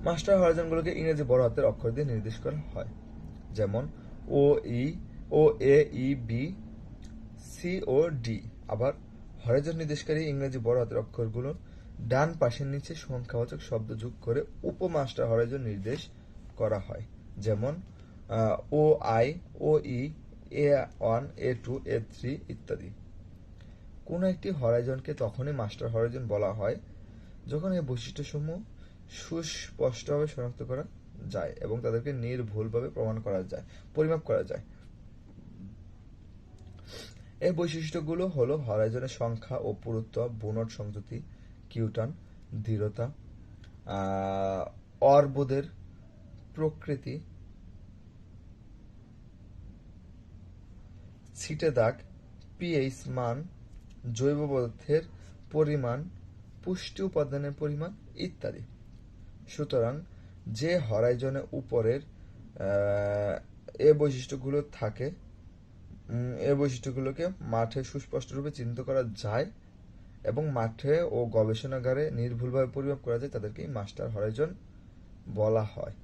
Master হরাইজনগুলোকে ইংরেজি বড় হাতের অক্ষর দিয়ে নির্দেশ করা হয়, যেমন ও ই, ও এ ই বি, সি ও ডি। আবার হরাইজন নির্দেশকারী ইংরেজি বড় হাতের অক্ষরগুলো ডান পাশের নিচে সংখ্যাবাচক শব্দ যোগ করে উপমাস্টার হরাইজন নির্দেশ করা হয়, যেমন ও I, O E, A1, A2, A3 ইত্যাদি। কোনো একটি হরাইজনকে তখনই মাস্টার হরাইজন বলা হয় যখন এই বৈশিষ্ট্যসমূহ সুস্পষ্টভাবে শনাক্ত করা যায় এবং তাদেরকে নির্ভুলভাবে পরিমাপ করা যায়। এই বৈশিষ্ট্যগুলো হলো হরাইজনের সংখ্যা ও পুরুত্ব, বুনট সংযুতি, কিউটান, দৃঢ়তা, অর্বুদের প্রকৃতি, ছিটে দাগ, পিএইচ মান, জৈব পদার্থের পরিমাণ, পুষ্টি উপাদানের পরিমাণ ইত্যাদি। সুতরাং যে হরাইজনে উপরের এ বৈশিষ্ট্যগুলো থাকে, এই বৈশিষ্ট্যগুলোকে মাঠে সুস্পষ্টরূপে চিহ্নিত করা যায় এবং মাঠে ও গবেষণাগারে নির্ভুলভাবে পরিমাপ করা যায়, তাদেরকেই মাস্টার হরাইজন বলা হয়।